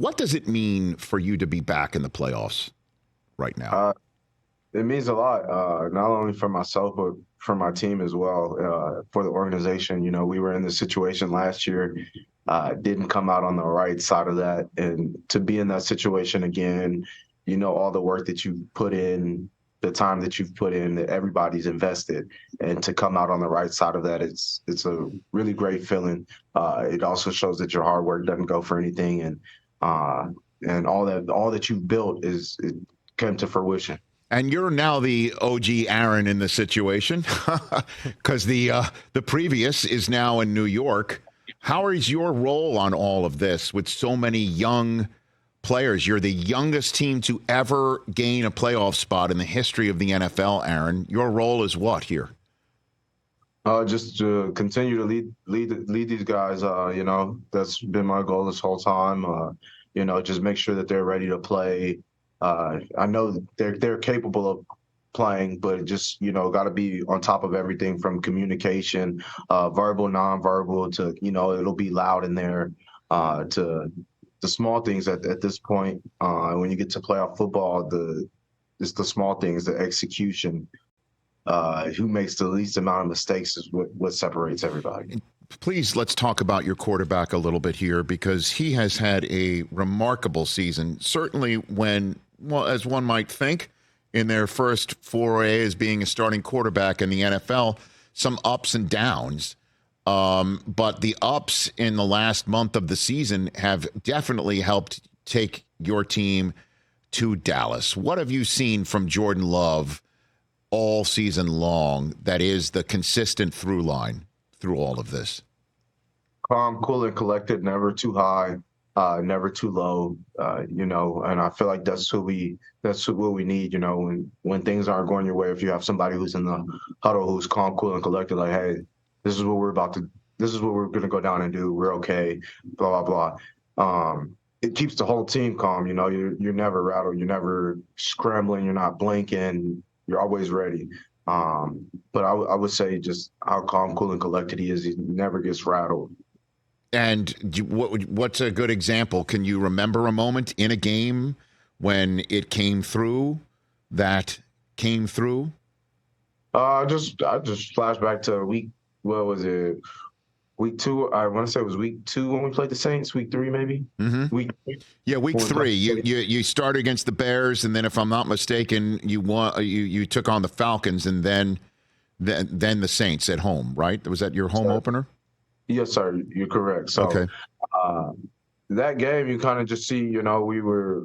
What does it mean for you to be back in the playoffs right now? It means a lot, not only for myself, but for my team as well, for the organization. You know, we were in this situation last year, didn't come out on the right side of that. And to be in that situation again, you know, all the work that you've put in, the time that you've put in, that everybody's invested, and to come out on the right side of that, it's a really great feeling. It also shows that your hard work doesn't go for anything, and all that you've built it came to fruition. And you're now the OG Aaron in the situation because the previous is now in New York. How is your role on all of this with so many young players? You're the youngest team to ever gain a playoff spot in the history of the NFL, Aaron. Your role is what here? Just to continue to lead these guys. You know, that's been my goal this whole time. You know, just make sure that they're ready to play. I know that they're capable of playing, but just, you know, got to be on top of everything from communication, verbal, nonverbal, to, you know, it'll be loud in there, to the small things at this point. When you get to playoff football, it's the small things, the execution. Who makes the least amount of mistakes is what separates everybody. Please, let's talk about your quarterback a little bit here because he has had a remarkable season. Certainly when, well, as one might think, in their first foray as being a starting quarterback in the NFL, some ups and downs. But the ups in the last month of the season have definitely helped take your team to Dallas. What have you seen from Jordan Love all season long that is the consistent through line through all of this? Calm, cool, and collected, never too high, never too low. You know, and I feel like what we need. You know, when things aren't going your way, if you have somebody who's in the huddle who's calm, cool, and collected, like, hey, this is what we're gonna go down and do. We're okay. Blah blah blah. It keeps the whole team calm. You know, you're never rattled. You're never scrambling. You're not blinking. You're always ready. But I would say just how calm, cool, and collected he is. He never gets rattled. And what's a good example? Can you remember a moment in a game when it came through that came through? I just flash back to what was it? Week 2. I want to say it was week 2 when we played the Saints. Week 3, maybe. Mm-hmm. Yeah, week 3. You started against the Bears, and then, if I'm not mistaken, you took on the Falcons, and then the Saints at home. Right? Was that your home opener? Yes, sir. You're correct. So, okay. That game, you kind of just see, you know, we were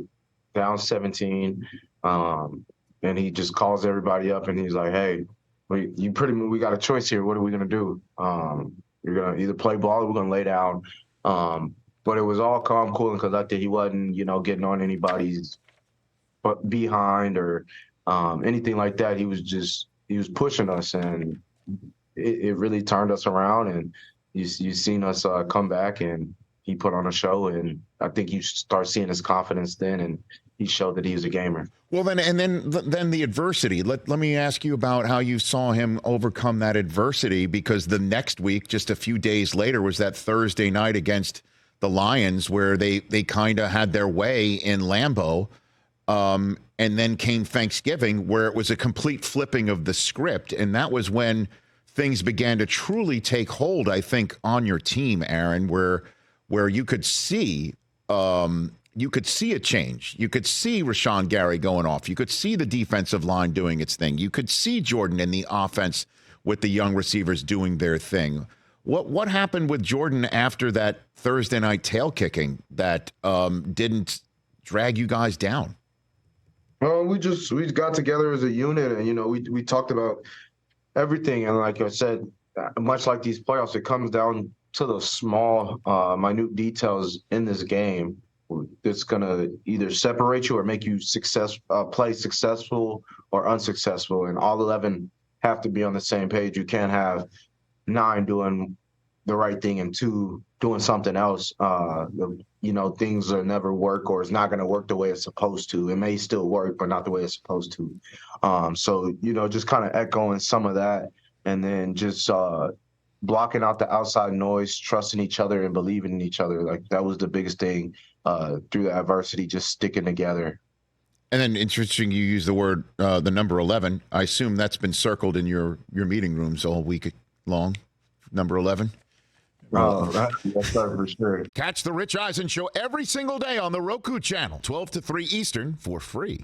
down 17, and he just calls everybody up, and he's like, "Hey, we got a choice here. What are we gonna do? You're gonna either play ball or we're gonna lay down." But it was all calm, cool, and collected. He wasn't, you know, getting on anybody's behind or anything like that. He was pushing us, and it really turned us around. And you've seen us come back, and he put on a show, and I think you start seeing his confidence then, and he showed that he was a gamer. Well, then the adversity. Let me ask you about how you saw him overcome that adversity, because the next week, just a few days later, was that Thursday night against the Lions where they kind of had their way in Lambeau, and then came Thanksgiving where it was a complete flipping of the script, and that was when things began to truly take hold, I think, on your team, Aaron, where you could see a change. You could see Rashawn Gary going off. You could see the defensive line doing its thing. You could see Jordan in the offense with the young receivers doing their thing. What happened with Jordan after that Thursday night tail kicking that didn't drag you guys down? Well, we got together as a unit, and, you know, we talked about everything. And like I said, much like these playoffs, it comes down to the small, minute details in this game that's going to either separate you or make you play successful or unsuccessful. And all 11 have to be on the same page. You can't have 9 doing the right thing and 2 doing something else. You know, things will never work, or it's not going to work the way it's supposed to. It may still work, but not the way it's supposed to. So, you know, just kind of echoing some of that, and then just blocking out the outside noise, trusting each other and believing in each other. Like that was the biggest thing through the adversity, just sticking together. And then interesting, you use the word, the number 11. I assume that's been circled in your meeting rooms all week long. Number 11. Oh, that's for sure. Catch the Rich Eisen Show every single day on the Roku channel, 12 to 3 Eastern, for free.